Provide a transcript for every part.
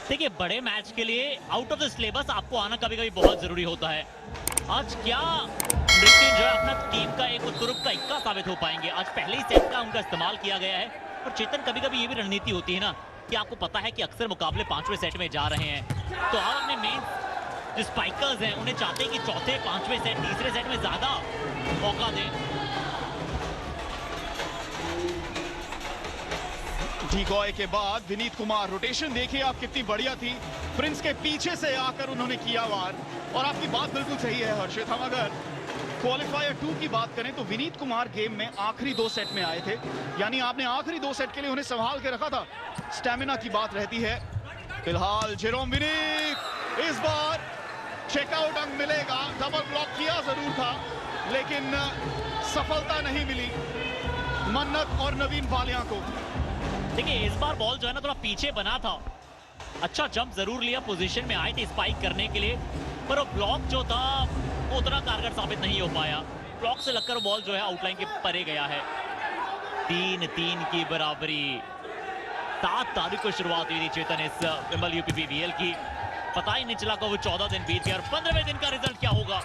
देखिए, बड़े मैच के लिए आउट ऑफ द सिलेबस आपको आना कभी-कभी बहुत जरूरी होता है। आज क्या मृत्युंजय अपना टीम का एक तुरुप का इक्का साबित हो पाएंगे? आज पहले ही सेट का उनका इस्तेमाल किया गया है। और चेतन, कभी-कभी ये भी रणनीति होती है ना कि आपको पता है कि अक्सर मुकाबले 5वें सेट में जा रहे हैं, तो आप अपने मेन जो स्पाइकर्स हैं उन्हें चाहते हैं कि चौथे 5वें सेट, तीसरे सेट में ज्यादा मौका दें। डिकॉय के बाद विनीत कुमार, रोटेशन देखिए आप कितनी बढ़िया थी। प्रिंस के पीछे से आकर उन्होंने किया वार। और आपकी बात बिल्कुल सही है हर्षित, हम अगर क्वालिफायर 2 की बात करें तो विनीत कुमार गेम में आखिरी 2 सेट में आए थे, यानी आपने आखिरी 2 सेट के लिए उन्हें संभाल के रखा था। स्टैमिना की बात रहती है। फिलहाल जेरोम विनीत, इस बार चेकआउट अंक मिलेगा। डबल ब्लॉक किया जरूर था लेकिन सफलता नहीं मिली मन्नत और नवीन बालिया को। देखिए, इस बार बॉल जो है ना थोड़ा पीछे बना था। अच्छा जंप जरूर लिया, पोजीशन में आए थे स्पाइक करने के लिए, पर वो ब्लॉक जो था वो उतना कारगर साबित नहीं हो पाया। ब्लॉक से लगकर बॉल जो है आउटलाइन के परे गया है। 3-3 की बराबरी। 7 तारीख को शुरुआत हुई थी चेतन इस विमल यूपीपीवीएल की। पता ही नहीं चला वो 14 दिन बीत गया और 15वें दिन का रिजल्ट क्या होगा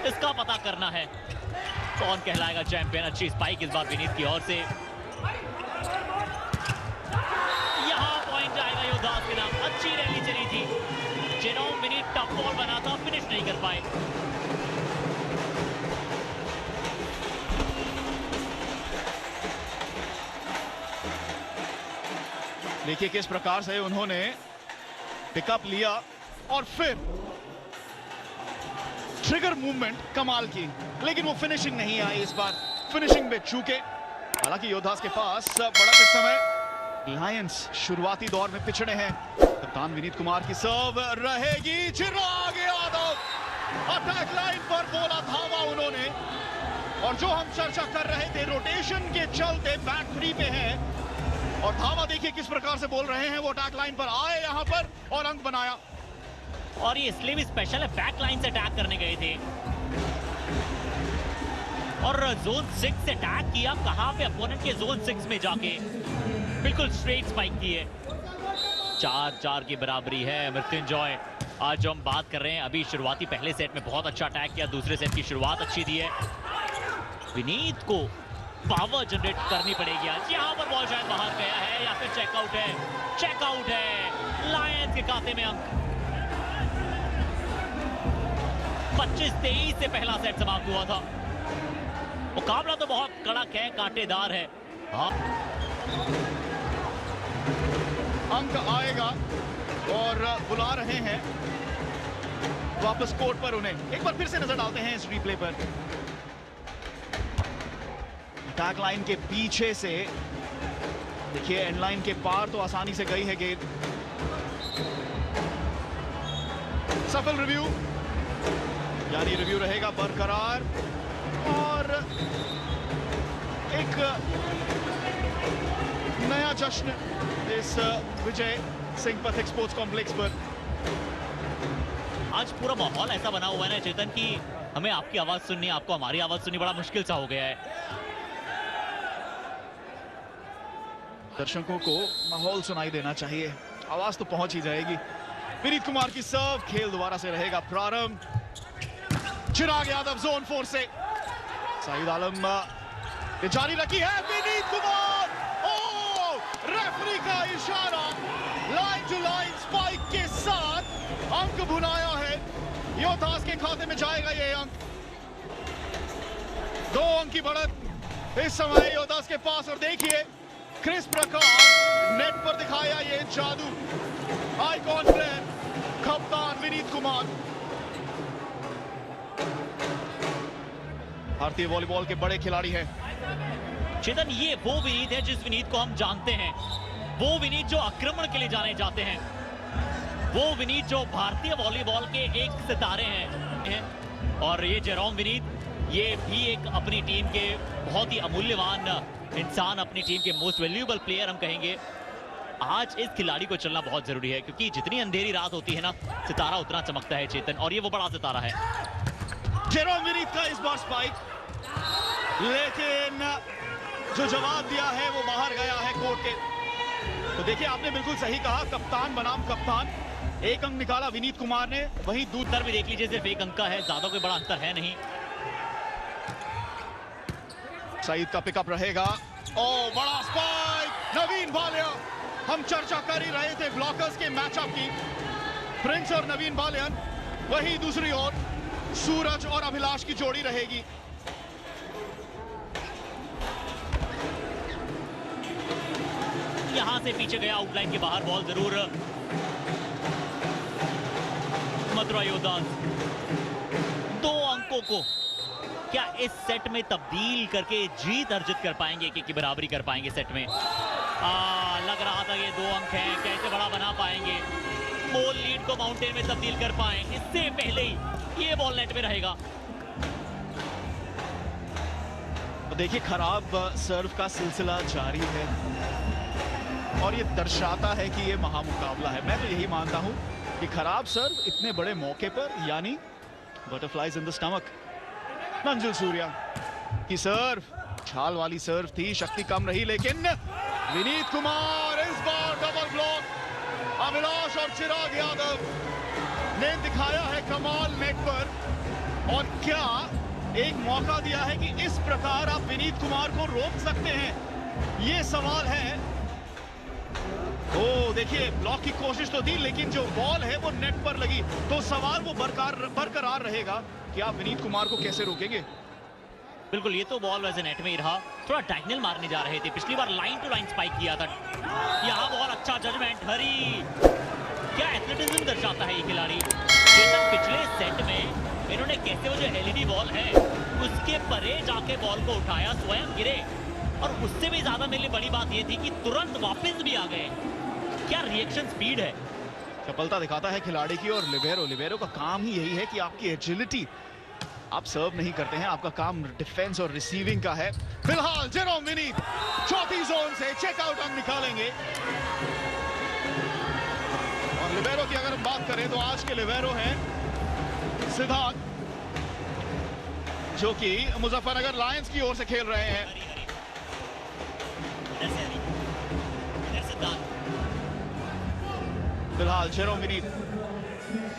इसका पता करना है। कौन कहलाएगा चैंपियन? अच्छी स्पाइक इस बार विनीत की ओर से। योद्धास के नाम अच्छी रैली चली थी। जेरोम विनीत टफ बॉल बना था, फिनिश नहीं कर पाए। देखिए किस प्रकार से उन्होंने पिकअप लिया और फिर ट्रिगर मूवमेंट कमाल की, लेकिन वो फिनिशिंग नहीं आई इस बार। फिनिशिंग में चूके। हालांकि योद्धास के पास बड़ा इस समय लायंस शुरुआती दौर में पिछड़े हैं। कप्तान विनीत कुमार की सर्व रहेगी। चिराग यादव अटैक लाइन पर बोला धावा उन्होंने। और जो हम चर्चा कर रहे थे रोटेशन के चलते बैट 3 पे है और धावा देखिए किस प्रकार से बोल रहे हैं। वो अटैक लाइन पर आए यहां पर और अंक बनाया। और ये इसलिए भी स्पेशल है, बैक लाइन से अटैक करने गए थे और जोन 6 से अटैक किया। कहां पे? अपोनेंट के जोन 6 में जाके बिल्कुल स्ट्रेट स्पाइक की है। 4-4 की बराबरी है। मृत्युंजय, आज जो हम बात कर रहे हैं, अभी शुरुआती पहले सेट में बहुत अच्छा अटैक किया, दूसरे सेट की शुरुआत अच्छी दी है। विनीत को पावर जनरेट करनी पड़ेगी आज। यहां पर बॉल शायद बाहर गया है या फिर चेकआउट है। चेकआउट है। लायंस के खाते में अंक। 25-23 से पहला सेट समाप्त हुआ था। मुकाबला तो बहुत कड़क है, कांटेदार है। हाँ, अंक आएगा और बुला रहे हैं वापस कोर्ट पर उन्हें। एक बार फिर से नजर डालते हैं इस रिप्ले पर। अटैक लाइन के पीछे से देखिए, एंड लाइन के पार तो आसानी से गई है गेंद। सफल रिव्यू, यानी रिव्यू रहेगा बरकरार और एक नया जश्न इस विजय सिंह पथिक स्पोर्ट्स कॉम्प्लेक्स पर। आज पूरा माहौल ऐसा बना हुआ है ना चेतन कि हमें आपकी आवाज सुननी, आपको हमारी आवाज सुननी बड़ा मुश्किल सा हो गया है। दर्शकों को माहौल सुनाई देना चाहिए, आवाज तो पहुंच ही जाएगी। विनीत कुमार की सर्व, खेल दोबारा से रहेगा प्रारंभ। चिराग यादव जोन 4 से। सईद आलम जारी रखी है। विनीत कुमार, रेफरी का इशारा, लाइन टू लाइन स्पाइक के साथ अंक बुनाया है। योद्धास के खाते में जाएगा ये अंक। 2 अंक की बढ़त इस समय योद्धास के पास। और देखिए क्रिस प्रकाश नेट पर दिखाया ये जादू। आइकॉन प्लेयर कप्तान विनीत कुमार। भारतीय वॉलीबॉल के बड़े खिलाड़ी हैं चेतन। ये वो विनीत है जिस विनीत को हम जानते हैं, वो विनीत जो आक्रमण के लिए जाने जाते हैं, वो विनीत जो भारतीय वॉलीबॉल के एक सितारे हैं। और ये जेरोम विनीत, ये भी एक अपनी टीम के बहुत ही अमूल्यवान इंसान, अपनी टीम के मोस्ट वैल्यूएबल प्लेयर हम कहेंगे। आज इस खिलाड़ी को चलना बहुत जरूरी है क्योंकि जितनी अंधेरी रात होती है ना, सितारा उतना चमकता है चेतन, और ये वो बड़ा सितारा है। जेरोम विनीत का इस बार स्पाइक, लेकिन जो जवाब दिया है वो बाहर गया है कोर्ट के। तो देखिए आपने बिल्कुल सही कहा, कप्तान बनाम कप्तान। एक अंक निकाला विनीत कुमार ने, वहीं दूसर भी देख लीजिए, सिर्फ एक अंक का है, ज्यादा कोई बड़ा अंतर है नहीं। सईद का पिकअप रहेगा। ओ बड़ा स्पाइक नवीन बालियान। हम चर्चा कर ही रहे थे ब्लॉकर्स के मैचअप की, प्रिंस और नवीन बालियान। वहीं दूसरी ओर सूरज और अभिलाष की जोड़ी रहेगी। यहां से पीछे गया, आउटलाइन के बाहर बॉल जरूर। मथुरा योद्धास 2 अंकों को क्या इस सेट में तब्दील करके जीत अर्जित कर पाएंगे कि बराबरी कर पाएंगे सेट में? लग रहा था ये 2 अंक हैं, कैसे बड़ा बना पाएंगे, बॉल लीड को माउंटेन में तब्दील कर पाए इससे पहले ही ये बॉल नेट में रहेगा। तो देखिए खराब सर्व का सिलसिला जारी है और ये दर्शाता है कि ये महामुकाबला है। मैं तो यही मानता हूं कि खराब सर्व इतने बड़े मौके पर, यानी बटरफ्लाइज इन द स्टमक। मंजिल सूर्या की सर्व छाल वाली सर्व थी, शक्ति कम रही, लेकिन विनीत कुमार इस बार डबल ब्लॉक। अभिलाष और चिराग यादव ने दिखाया है कमाल नेट पर, और क्या एक मौका दिया है कि इस प्रकार आप विनीत कुमार को रोक सकते हैं, ये सवाल है। ओ देखिए ब्लॉक की कोशिश तो थी, लेकिन जो बॉल है वो नेट पर लगी, तो सवाल वो बरकरार रहेगा कि आप विनीत कुमार को कैसे रोकेंगे। बिल्कुल, ये तो बॉल वैसे नेट में ही रहा, थोड़ा डायगोनल मारने जा रहे थे, पिछली बार लाइन टू लाइन स्पाइक किया था। यहाँ बहुत अच्छा जजमेंट, हरी क्या एथलेटिज्म दर्शाता है ये खिलाड़ी। चेतन पिछले सेट में इन्होंने कैसे वो जो एलईडी बॉल है उसके परे जाके बॉल को उठाया, स्वयं गिरे, और उससे भी ज्यादा मेरे लिए बड़ी बात ये थी कि तुरंत वापस भी आ गए। क्या रिएक्शन स्पीड है, चपलता दिखाता है खिलाड़ी की। और लिबेरो का काम ही यही है कि आपकी एजिलिटी, आप सर्व नहीं करते हैं, आपका काम डिफेंस और रिसीविंग का है। फिलहाल जेरोम विनीत चौथी जोन से चेकआउट अंक निकालेंगे। और लिबेरो की अगर हम बात करें तो आज के लिबेरो हैं सिद्धार्थ, जो कि मुजफ्फरनगर लायंस की ओर से खेल रहे हैं। फिलहाल जेरोम विनीत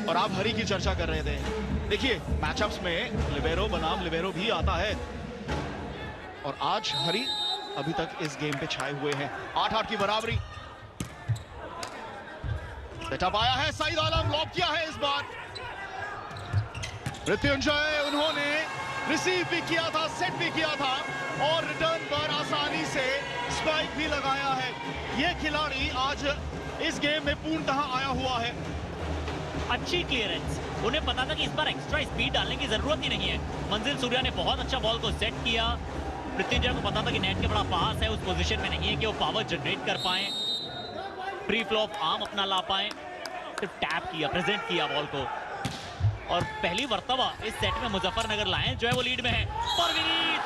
और आप हरी की चर्चा कर रहे थे। देखिए मैचअप्स में लिबेरो बनाम लिबेरो भी आता है, और आज हरी अभी तक इस गेम पे छाए हुए हैं। 8-8 की बराबरी। सेटअप आया है, सईद आलम लॉक किया है इस बार। मृत्युंजय उन्होंने रिसीव भी किया था, सेट भी किया था, और रिटर्न पर आसानी से स्पाइक भी लगाया है। यह खिलाड़ी आज इस गेम में पूर्णतः आया हुआ है। अच्छी क्लियरेंस, उन्हें पता था कि इस बार एक्स्ट्रा स्पीड डालने की जरूरत ही नहीं है। मंजिल सूर्या ने बहुत अच्छा बॉल को सेट किया। मृत्युंजय को पता था कि नेट के बड़ा पास है, उस पोजीशन में नहीं है कि वो पावर जनरेट कर पाए, प्री फ्लॉप आर्म अपना ला पाए। सिर्फ टैप किया, प्रेजेंट किया बॉल को, और पहली मर्तबा इस सेट में मुजफ्फरनगर लायंस जो है वो लीड में है। और विनीत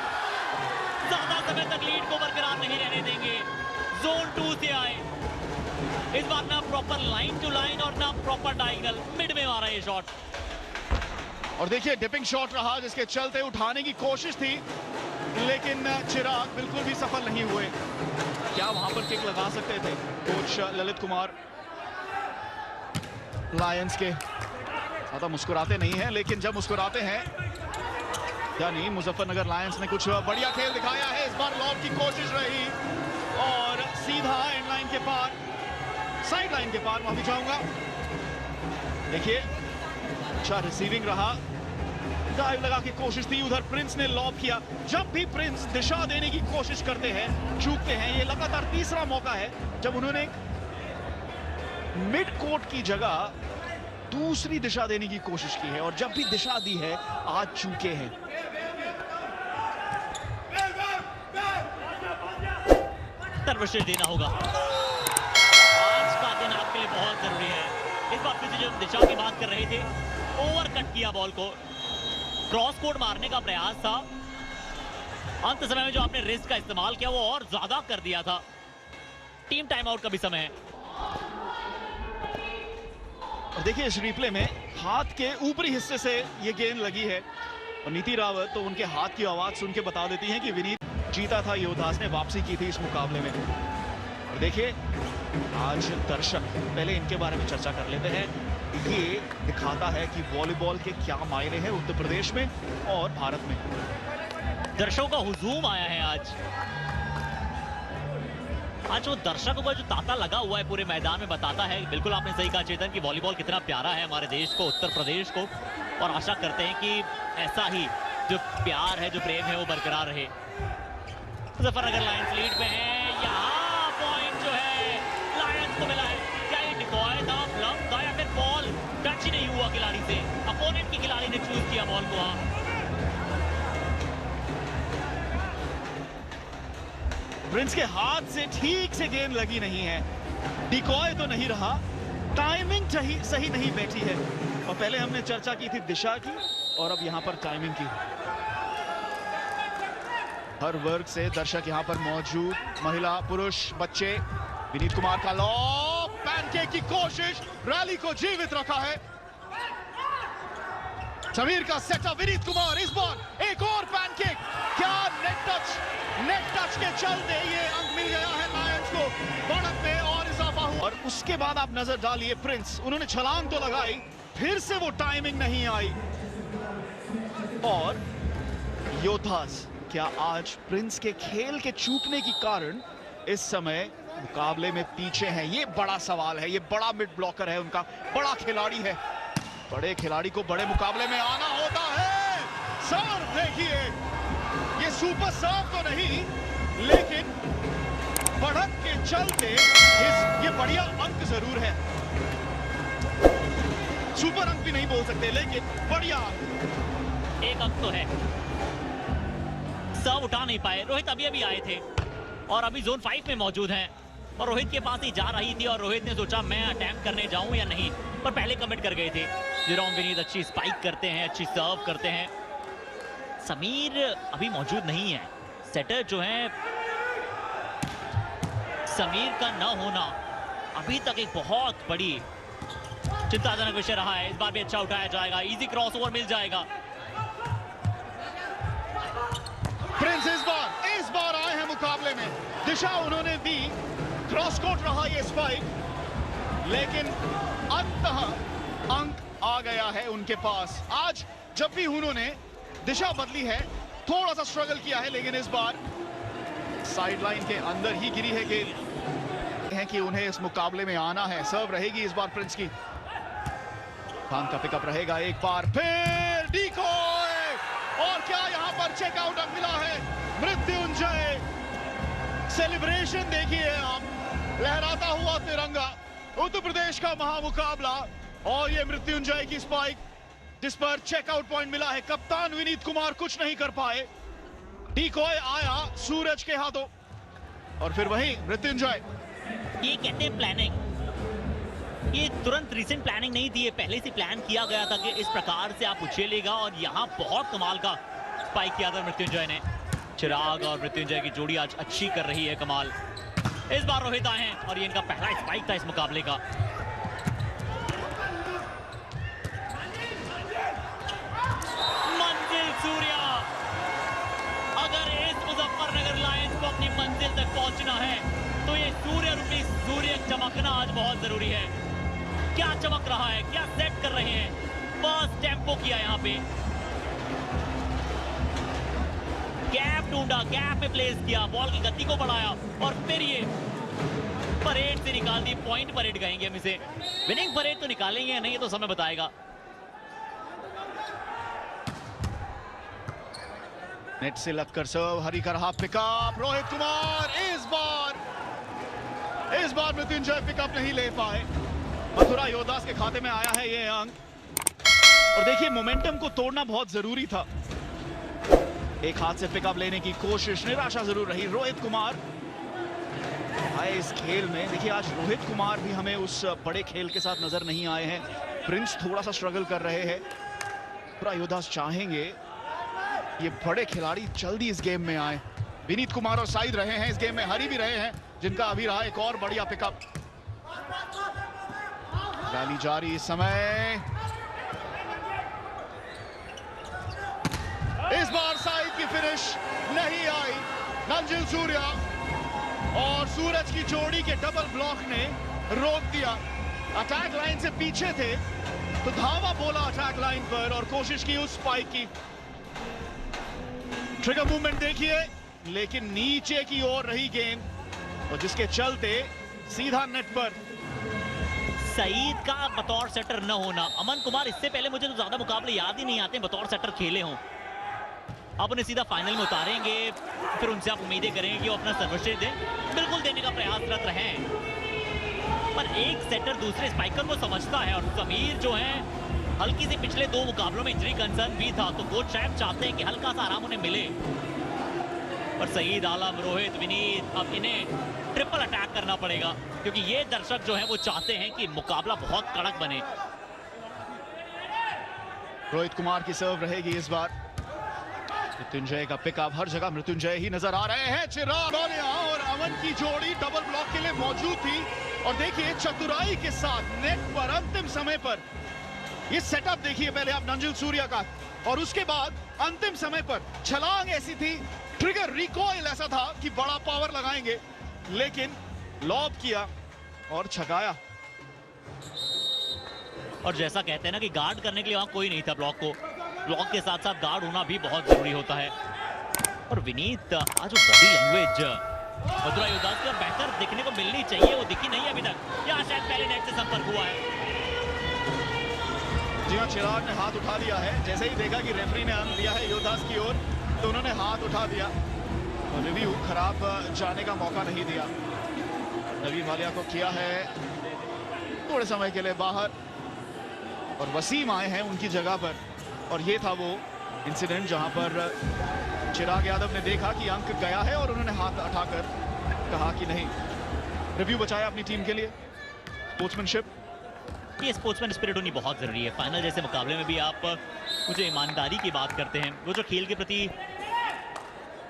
ज्यादा समय तक लीड को बरकरार नहीं रहने देंगे। जोन 2 से आए, इस बार ना प्रॉपर लाइन टू लाइन और ना प्रॉपर डायगोनल, मिड में मारा ये शॉट। और देखिए डिपिंग शॉट रहा, जिसके चलते उठाने की कोशिश थी, लेकिन चिराग बिल्कुल भी सफल नहीं हुए। क्या वहां पर किक लगा सकते थे कोच ललित कुमार? लायंस के ज्यादा मुस्कुराते नहीं हैं, लेकिन जब मुस्कुराते हैं यानी मुजफ्फरनगर लायंस ने कुछ बढ़िया खेल दिखाया है। इस बार लॉब की कोशिश रही और सीधा एंड लाइन के पार, साइड लाइन के पार माफी चाहूंगा। देखिए अच्छा रिसीविंग रहा, डाइव लगा की कोशिश थी, उधर प्रिंस ने लॉब किया। जब भी प्रिंस दिशा देने की कोशिश करते हैं चूकते हैं। ये लगातार तीसरा मौका है जब उन्होंने मिड कोर्ट की जगह दूसरी दिशा देने की कोशिश की है, और जब भी दिशा दी है आज चूके हैं। सर्वश्रेष्ठ देना होगा, आज का दिन आपके लिए बहुत जरूरी है। इस बार फिर से जब दिशा की बात कर रहे थे, ओवर कट किया बॉल को, क्रॉस कोड मारने का प्रयास था। अंत समय में जो आपने रिस्क का इस्तेमाल किया वो और ज्यादा कर दिया था। टीम टाइम आउट का भी समय है। और देखिए इस रिप्ले में हाथ के ऊपरी हिस्से से ये गेंद लगी है, और नीति रावत तो उनके हाथ की आवाज सुन के बता देती हैं कि विनीत जीता था, योद्धास ने वापसी की थी इस मुकाबले में। और देखिए आज दर्शक, पहले इनके बारे में चर्चा कर लेते हैं। ये दिखाता है कि वॉलीबॉल के क्या मायने हैं उत्तर प्रदेश में और भारत में। दर्शकों का हुजूम आया है आज वो दर्शकों का जो तांता लगा हुआ है पूरे मैदान में बताता है। बिल्कुल आपने सही कहा चेतन कि वॉलीबॉल कितना प्यारा है हमारे देश को, उत्तर प्रदेश को, और आशा करते हैं कि ऐसा ही जो प्यार है, जो प्रेम है, वो बरकरार रहे। मुजफ्फरनगर लायंस लीड पे है। यहाँ पॉइंट जो है लायंस को मिला है। क्या ये डिकॉय था, ब्लफ था, या फिर बॉल टच ही नहीं हुआ खिलाड़ी से? अपोनेंट की खिलाड़ी ने चूज किया बॉल को। प्रिंस के हाथ से ठीक से गेंद लगी नहीं है। डिकॉय तो नहीं रहा, टाइमिंग सही नहीं बैठी है। और पहले हमने चर्चा की थी दिशा की, और अब यहां पर टाइमिंग की। हर वर्ग से दर्शक यहां पर मौजूद, महिला, पुरुष, बच्चे। विनीत कुमार का लॉब, पैनकेक की कोशिश, रैली को जीवित रखा है। समीर का सेटअप, विनीत कुमार इस बार एक और पैनकेक। क्या नेट टच के चलते ये अंक मिल गया है लायंस को। बढ़त में और इजाफा हुआ। और उसके बाद आप नजर डालिए प्रिंस, उन्होंने छलांग तो लगाई, फिर से वो टाइमिंग नहीं आई। और योद्धास, क्या आज प्रिंस के खेल के चूकने के कारण इस समय मुकाबले में पीछे हैं? ये बड़ा सवाल है। ये बड़ा मिड ब्लॉकर है उनका, बड़ा खिलाड़ी है। बड़े खिलाड़ी को बड़े मुकाबले में आना होता है। सर्व देखिए, ये सुपर सर्व तो नहीं, लेकिन बढ़त के चलते ये बढ़िया अंक जरूर है। सुपर अंक भी नहीं बोल सकते, लेकिन बढ़िया अंक। एक अंक तो है। सर्व उठा नहीं पाए। रोहित अभी आए थे और अभी जोन 5 में मौजूद हैं, और रोहित के पास ही जा रही थी, और रोहित ने सोचा मैं अटैम्प्ट करने जाऊं या नहीं, पर पहले कमिट कर गए थे। जेरोम विनीत अच्छी स्पाइक करते हैं, अच्छी सर्व करते हैं। समीर अभी मौजूद नहीं है। सेटर जो है, समीर का न होना अभी तक एक बहुत बड़ी चिंताजनक विषय रहा है। इस बार भी अच्छा उठाया जाएगा, इजी क्रॉस ओवर मिल जाएगा। प्रिंस इस बार आए हैं मुकाबले में। दिशा उन्होंने दी, क्रॉस कोर्ट रहा ये स्पाइक, लेकिन अंततः अंक आ गया है उनके पास। आज जब भी उन्होंने दिशा बदली है, थोड़ा सा स्ट्रगल किया है, लेकिन इस बार साइडलाइन के अंदर ही गिरी है गेंद। है कि उन्हें इस मुकाबले में आना है। सर्व रहेगी इस बार प्रिंस की। खान का पिकअप रहेगा एक बार फिर, डिकॉय, और क्या यहां पर चेकआउट अंक मिला है मृत्युंजय। सेलिब्रेशन देखिए आप, लहराता हुआ तिरंगा, उत्तर प्रदेश का महामुकाबला, और ये मृत्युंजय की स्पाइक जिस पर चेकआउट पॉइंट मिला है। कप्तान विनीत कुमार कुछ नहीं कर पाए। डिकॉय आया सूरज के हाथों, और फिर वही मृत्युंजय। ये कहते हैं प्लानिंग। ये तुरंत रिसेंट प्लानिंग नहीं थी, ये पहले से प्लान किया गया था कि इस प्रकार से आप उछलेगा, और यहाँ बहुत कमाल का स्पाइक किया था मृत्युंजय ने। चिराग और मृत्युंजय की जोड़ी आज अच्छी कर रही है कमाल। इस बार रोहित आए हैं, और ये इनका पहला स्पाइक था इस मुकाबले का। मंजिल सूर्या, अगर इस मुजफ्फरनगर लायंस को अपनी मंजिल तक पहुंचना है तो ये सूर्य रूपी सूर्य चमकना आज बहुत जरूरी है। क्या चमक रहा है, क्या सेट कर रहे हैं। फर्स्ट टेम्पो किया यहाँ पे, गैप ढूंढा, गैप में प्लेस किया, बॉल की गति को बढ़ाया, और फिर ये परेड से निकाल दी। पॉइंट परेड कहेंगे हम इसे, विनिंग परेड तो निकालेंगे या नहीं ये तो समय बताएगा। नेट से लगकर सर्व, हरी का रहा पिकअप, रोहित कुमार इस बार मृत्युंजय पिकअप नहीं ले पाए। मथुरा योद्धास के खाते में आया है ये अंक, और देखिए मोमेंटम को तोड़ना बहुत जरूरी था। एक हाथ से पिकअप लेने की कोशिश, निराशा जरूर रही। रोहित कुमार आए इस खेल में। देखिए आज रोहित कुमार भी हमें उस बड़े खेल के साथ नजर नहीं आए हैं। प्रिंस थोड़ा सा स्ट्रगल कर रहे हैं। मथुरा योद्धास चाहेंगे ये बड़े खिलाड़ी जल्दी इस गेम में आए। विनीत कुमार और साइद रहे हैं इस गेम में, हरी भी रहे हैं, जिनका अभी रहा एक और बढ़िया पिकअप। रैली जारी इस समय। इस बार साइद की फिनिश नहीं आई। मंजिल सूर्या और सूरज की जोड़ी के डबल ब्लॉक ने रोक दिया। अटैक लाइन से पीछे थे तो धावा बोला अटैक लाइन पर और कोशिश की उस स्पाइक की। ट्रिगर मूवमेंट देखिए, लेकिन नीचे की ओर रही गेंद और जिसके चलते सीधा नेट पर। सईद का बतौर सेटर न होना, अमन कुमार इससे पहले मुझे तो ज्यादा मुकाबले याद ही नहीं आते बतौर सेटर खेले हों। अब उन्हें सीधा फाइनल में उतारेंगे, फिर उनसे आप उम्मीदें करेंगे कि वो अपना सर्वश्रेष्ठ दें। बिल्कुल देने का प्रयासरत हैं, पर एक सेटर दूसरे स्पाइकर को समझता है और समीर जो है हल्की सी पिछले 2 मुकाबलों में इंजरी कंसर्न भी था, तो कोच शायद चाहते हैं कि हल्का सा आराम उन्हें मिले। पर सईद, आलम, रोहित, विनीत, अब इन्हें ट्रिपल अटैक करना पड़ेगा क्योंकि ये दर्शक जो है वो चाहते हैं कि मुकाबला बहुत कड़क बने। रोहित कुमार की सर्व रहेगी इस बार। मृत्युंजय का पिकअप, हर जगह मृत्युंजय ही नजर आ रहे हैं। चिराग और अमन की जोड़ी डबल ब्लॉक के लिए मौजूद थी और देखिए चतुराई के साथ नेट पर अंतिम समय पर ये सेटअप देखिए। पहले आप नंजुल सूर्या का और उसके बाद अंतिम समय पर छलांग ऐसी थी, ट्रिगर रिकॉइल ऐसा था कि बड़ा पावर लगाएंगे, लेकिन लॉब किया और छकाया। और जैसा कहते हैं ना कि गार्ड करने के लिए वहां कोई नहीं था ब्लॉक के साथ साथ गार्ड होना भी बहुत जरूरी होता है। और विनीत, आज बॉडी लैंग्वेज मधुरा युवराज की बेहतर दिखने को मिलनी चाहिए, वो दिखी नहीं अभी तक। या शायद पहले नेट से संपर्क हुआ है। जी हाँ, चिराग ने हाथ उठा लिया है। जैसे ही देखा कि रेफरी ने अंक दिया है युवराज की ओर तो उन्होंने हाथ उठा दिया और रिव्यू खराब जाने का मौका नहीं दिया। नवीन वालिया को किया है थोड़े समय के लिए बाहर और वसीम आए हैं उनकी जगह पर। और ये था वो इंसिडेंट जहां पर चिराग यादव ने देखा कि अंक गया है और उन्होंने हाथ उठाकर कहा कि नहीं। रिव्यू बचाया अपनी टीम के लिए। स्पोर्ट्समैनशिप, ये स्पोर्ट्समैन स्पिरिट होनी बहुत जरूरी है। फाइनल जैसे मुकाबले में भी आप मुझे ईमानदारी की बात करते हैं, वो जो खेल के प्रति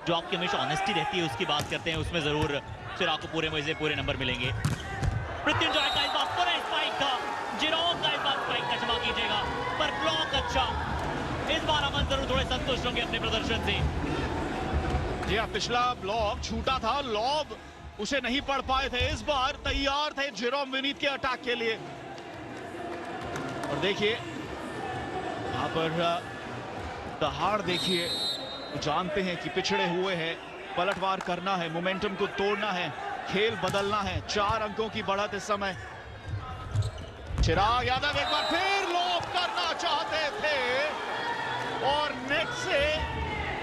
जो आपकी हमेशा ऑनेस्टी रहती है उसकी बात करते हैं, उसमें जरूर चिराग को पूरे नंबर मिलेंगे। मृत्युंजय का इस बार पूरा स्पाइक था, जिरोंग का इस बार स्पाइक का क्षमा कीजिएगा, पर ब्लॉक अच्छा। इस बार अमन जरूर थोड़े संतुष्ट होंगे अपने प्रदर्शन से। जी हाँ, पिछला ब्लॉक छूटा था, लॉब उसे नहीं पढ़ पाए थे। इस बार तैयार थे जेरोम विनीत के अटैक के लिए। और देखिए यहाँ पर दहाड़ देखिए, जानते हैं कि पिछड़े हुए हैं, पलटवार करना है, मोमेंटम को तोड़ना है, खेल बदलना है। 4 अंकों की बढ़त इस समय। चिराग यादव एक बार फिर लॉब करना चाहते थे और नेट से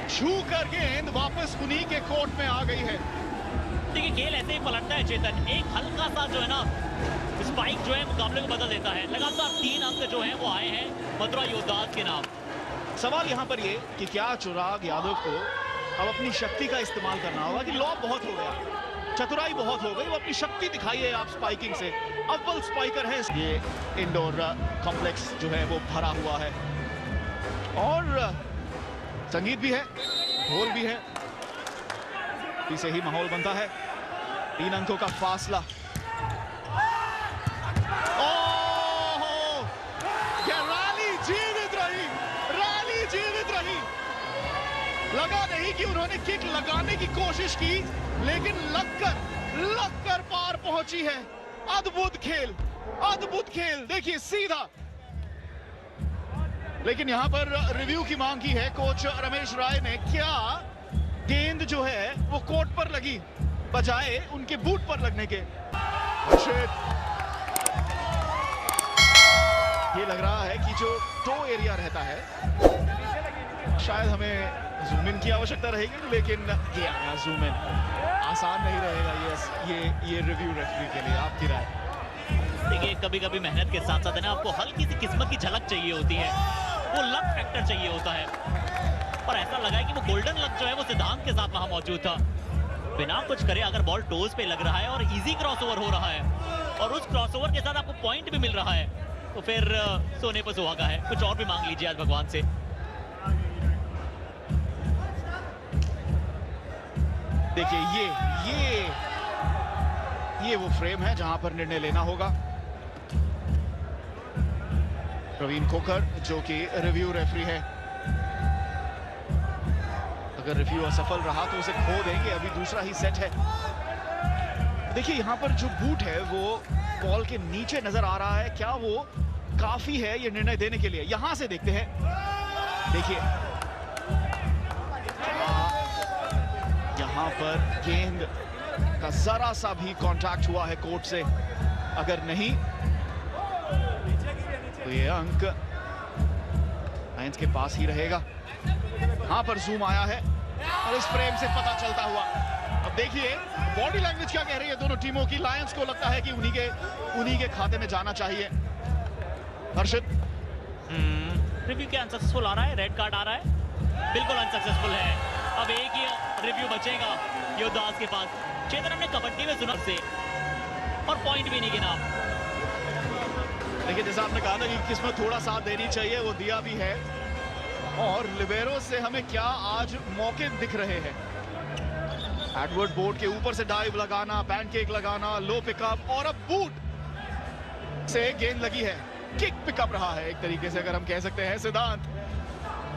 छू कर गेंद वापस उन्हीं के कोर्ट में आ गई है। देखिए खेल ऐसे ही पलटता है चेतन, एक हल्का सा जो है ना स्पाइक जो है मुकाबले को बदल देता है। लगातार 3 अंक जो हैं वो आए हैं मधुरा योद्धास के नाम। सवाल यहाँ पर ये कि क्या चिराग यादव को अब अपनी शक्ति का इस्तेमाल करना होगा कि लॉब बहुत हो गया, चतुराई बहुत हो गई, वो अपनी शक्ति दिखाइए आप स्पाइकिंग से। अव्वल स्पाइकर है। ये इंडोर कॉम्प्लेक्स जो है वो भरा हुआ है और संगीत भी है, ढोल भी है, इसे ही माहौल बनता है। 3 अंकों का फासला। लगा नहीं कि उन्होंने किक लगाने की कोशिश की, लेकिन लगकर पार पहुंची है। अद्भुत खेल, अद्भुत खेल। देखिए सीधा, लेकिन यहां पर रिव्यू की मांग की है कोच रमेश राय ने। क्या गेंद जो है वो कोर्ट पर लगी बजाय उनके बूट पर लगने के। ये लग रहा है कि जो टो एरिया रहता है, शायद हमें जूम इन की आवश्यकता रहेगी, लेकिन ये जूम इन आसान नहीं रहेगा ये रिव्यू रेफरी के लिए। आपकी राय? देखिए कभी कभी मेहनत के साथ साथ है ना आपको हल्की सी किस्मत की झलक चाहिए होती है, वो लक फैक्टर चाहिए होता है। पर ऐसा लगा है कि वो गोल्डन लक जो है वो सिद्धांत के साथ वहां मौजूद था। बिना कुछ करे अगर बॉल टोज पे लग रहा है और इजी क्रॉसओवर हो रहा है और उस क्रॉसओवर के साथ आपको पॉइंट भी मिल रहा है, तो फिर सोने पर सुहागा है। कुछ और भी मांग लीजिए आज भगवान से। देखिए ये वो फ्रेम है जहां पर निर्णय लेना होगा। प्रवीण खोकर जो कि रिव्यू रेफरी है, अगर रिव्यू असफल रहा तो उसे खो देंगे। अभी दूसरा ही सेट है। देखिए यहाँ पर जो बूट है वो बॉल के नीचे नजर आ रहा है, क्या वो काफी है ये निर्णय देने के लिए? यहां से देखते हैं, देखिए यहां पर गेंद का जरा सा भी कांटेक्ट हुआ है कोर्ट से, अगर नहीं तो ये अंक लायंस के पास ही रहेगा। यहां पर जूम आया है और इस फ्रेम से पता चलता हुआ, अब देखिए बॉडी लैंग्वेज क्या कह रही है दोनों टीमों की। लायंस को लगता है कि उन्हीं के खाते में जाना चाहिए। हर्षित, रिव्यू क्या अनसक्सेसफुल आ रहा है? रेड कार्ड आ रहा है, बिल्कुल अनसक्सेसफुल है। अब एक ही रिव्यू बचेगा योद्धास के पास। चेतन, हमने कबड्डी में सुना से और पॉइंट भी नहीं गिना। देखिए जैसा आपने कहा था कि किस्मत थोड़ा साथ देनी चाहिए, वो दिया भी है। और लिबेरो से हमें क्या आज मौके दिख रहे हैं? एडवर्ड बोर्ड के ऊपर से डाइव लगाना, पैनकेक लगाना, लो पिकअप, और अब बूट से गेंद लगी है। किक पिकअप रहा है एक तरीके से, अगर हम कह सकते हैं। सिद्धांत,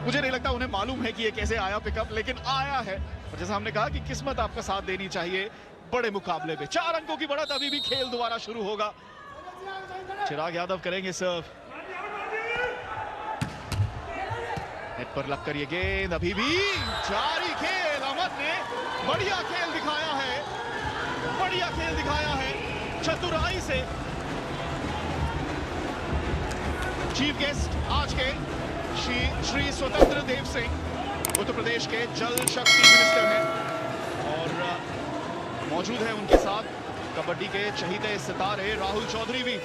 मुझे नहीं लगता उन्हें मालूम है कि ये कैसे आया पिकअप, लेकिन आया है। और जैसा हमने कहा कि किस्मत आपका साथ देनी चाहिए बड़े मुकाबले में। 4 अंकों की बढ़त, अभी भी खेल दोबारा शुरू होगा। चिराग यादव करेंगे सर्व, नेट पर लगकर ये गेंद, अभी भी जारी खेल। अमन ने बढ़िया खेल दिखाया है, बढ़िया खेल दिखाया है चतुराई से। चीफ गेस्ट आज के श्री स्वतंत्र देव सिंह उत्तर प्रदेश के जल शक्ति मिनिस्टर हैं और मौजूद है उनके साथ कबड्डी के चहीते सितारे राहुल चौधरी भी।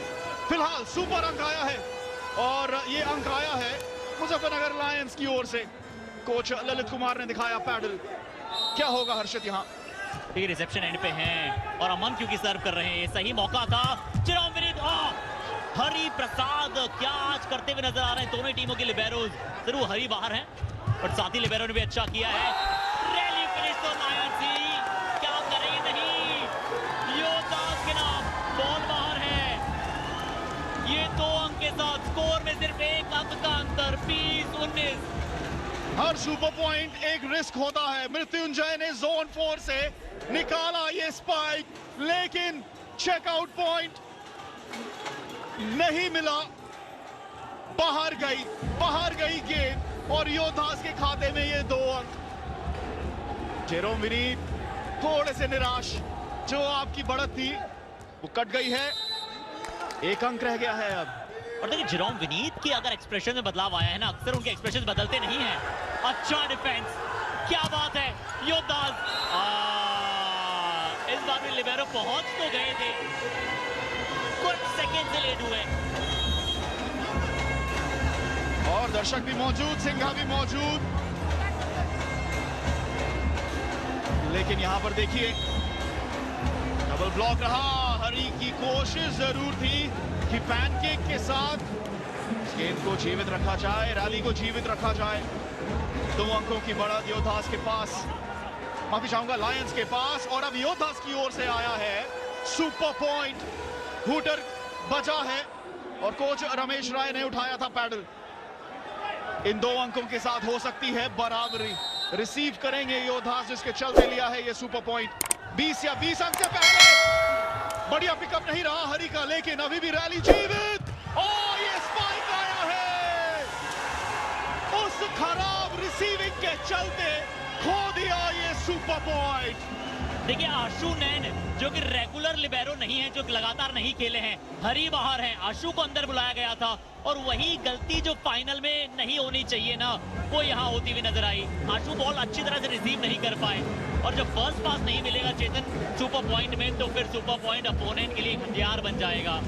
फिलहाल सुपर अंक आया है और ये अंक आया है मुजफ्फरनगर लायंस की ओर से। कोच ललित कुमार ने दिखाया पैडल। क्या होगा हर्षित यहाँ? देखिए रिसेप्शन एंड पे हैं और अमन क्योंकि सर्व कर रहे हैं, ये सही मौका था। चिराग विनीत, हरि प्रसाद क्या आज करते हुए नजर आ रहे हैं दोनों टीमों के लिबेरोज। जरूर हरि बाहर हैं और साथ ही लिबेरो ने भी अच्छा किया है। रैली फिनिश तो लायंस ही क्या करेंगे, नहीं योद्धास के नाम बॉल बाहर है। ये 2 अंक के साथ स्कोर में सिर्फ 1 अंक का अंतर, 20-19। हर सुपर पॉइंट एक रिस्क होता है। मृत्युंजय ने जोन 4 से निकाला ये स्पाइक, लेकिन चेकआउट पॉइंट नहीं मिला। बाहर गई गेंद और योद्धास के खाते में ये 2 अंक। जेरोम विनीत थोड़े से निराश, जो आपकी बढ़त थी वो कट गई है। 1 अंक रह गया है अब। और देखिए जेरोम विनीत की अगर एक्सप्रेशन में बदलाव आया है ना, अक्सर उनके एक्सप्रेशन बदलते नहीं हैं। अच्छा डिफेंस, क्या बात है योद्धास। इस बार भी लिबेरो पहुंच तो गए थे, कुछ सेकंड से लेट हुए। और दर्शक भी मौजूद, सिंघा भी मौजूद, लेकिन यहां पर देखिए डबल ब्लॉक रहा। हरी की कोशिश जरूर थी कि पैनकेक के साथ गेंद को जीवित रखा जाए, रैली को जीवित रखा जाए। 2 अंकों की बढ़त योद्धास के पास, माफी चाहूंगा लायंस के पास। और अब योद्धास की ओर से आया है सुपर पॉइंट, हुटर बजा है और कोच रमेश राय ने उठाया था पैडल। इन 2 अंकों के साथ हो सकती है बराबरी। रिसीव करेंगे योद्धास, जिसके चलते लिया है ये सुपर पॉइंट। 20 या 20 अंक से पहले बढ़िया पिकअप नहीं रहा हरी का, लेकिन अभी भी रैली जीवित। और ये स्पाइक आया है, उस खराब रिसीविंग के चलते खो दिया ये सुपर पॉइंट। देखिए आशु नैन जो कि रेगुलर लिबेरो नहीं है, जो लगातार नहीं खेले हैं, हरी बाहर हैं, आशु को अंदर बुलाया गया था और वही गलती जो फाइनल में नहीं होनी चाहिए ना, वो यहाँ होती हुई नजर आई। आशु बॉल अच्छी तरह से रिसीव नहीं कर पाए और जब फर्स्ट पास नहीं मिलेगा चेतन सुपर पॉइंट में, तो फिर सुपर पॉइंट अपोनेंट के लिए एक हथियार बन जाएगा।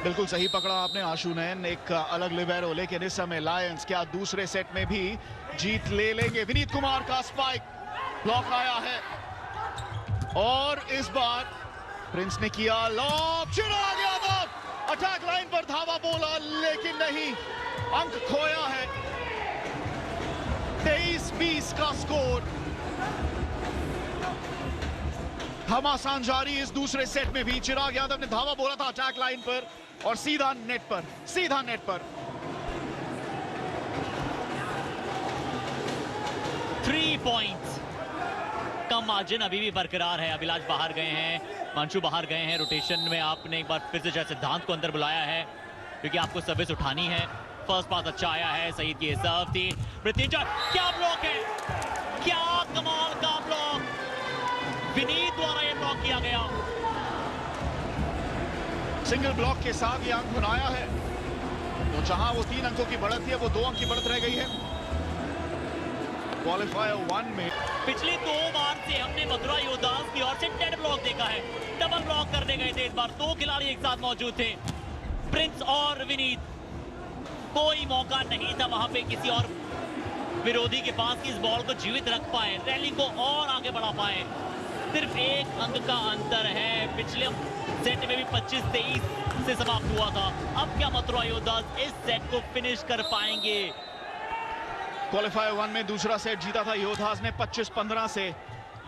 बिल्कुल सही पकड़ा आपने आशु नैन, एक अलग लिबेरो, लेकिन इस समय लायंस क्या दूसरे सेट में भी जीत ले लेंगे? विनीत कुमार का स्पाइक ब्लॉक आया है और इस बार प्रिंस ने किया लॉक। चिराग यादव अटैक लाइन पर धावा बोला, लेकिन नहीं, अंक खोया है। 23-20 का स्कोर, घमासान जारी इस दूसरे सेट में भी। चिराग यादव ने धावा बोला था अटैक लाइन पर और सीधा नेट पर। 3 पॉइंट्स, मार्जिन अभी भी बरकरार है। अभिलाष बाहर गए हैं, मंशु बाहर गए हैं। रोटेशन में आपने एक बार फिर से जय सिद्धांत को अंदर बुलाया है क्योंकि आपको सर्विस उठानी है। फर्स्ट पास अच्छा आया है, सईद की सर्व थी। मृत्युंजय, क्या ब्लॉक है, क्या कमाल का ब्लॉक, विनीत द्वारा ये ब्लॉक किया गया। सिंगल ब्लॉक के साथ ये अंक बनाया है, तो जहां वो 3 अंकों की बढ़त थी वो 2 अंक की बढ़त रह गई है। क्वालिफायर 1 में पिछली 2 बार से हमने मथुरा योद्धास की ओर से डेड ब्लॉक देखा है। डबल ब्लॉक करने गए थे, इस बार 2 खिलाड़ी एक साथ मौजूद थे, प्रिंस और विनीत। कोई मौका नहीं था वहां पे किसी और विरोधी के पास कि इस बॉल को जीवित रख पाए, रैली को और आगे बढ़ा पाए। सिर्फ 1 अंक का अंतर है। पिछले सेट में भी 25-23 से समाप्त हुआ था। अब क्या मथुरा योद्धास इस सेट को फिनिश कर पाएंगे? क्वालिफायर 1 में दूसरा सेट जीता था योद्धास ने 25-15 से।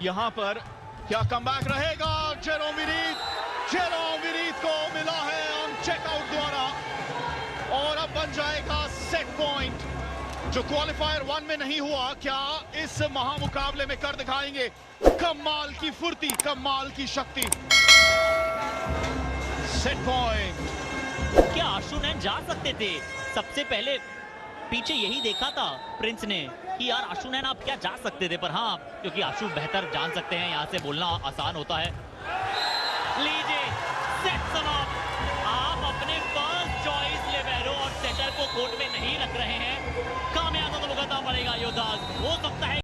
यहां पर क्या कमबैक रहेगा? जेरोम विनीत को मिला है ऑन चेकआउट द्वारा और अब बन जाएगा सेट पॉइंट जो क्वालिफायर 1 में नहीं हुआ। क्या इस महामुकाबले में कर दिखाएंगे कमाल की फुर्ती, कमाल की शक्ति। Set point. क्या आशुनैन जा सकते थे? सबसे पहले पीछे यही देखा था प्रिंस ने कि यार आशुनैन आप क्या जा सकते थे, पर हाँ, क्योंकि आशु बेहतर जान सकते हैं, यहाँ से बोलना आसान होता है। लीजिए सेट समाप्त। आप अपने फर्स्ट चॉइस लिबेरो और सेटर को कोर्ट में नहीं रख रहे हैं, कामयाबी तो भुगतना पड़ेगा योद्धास। हो सकता है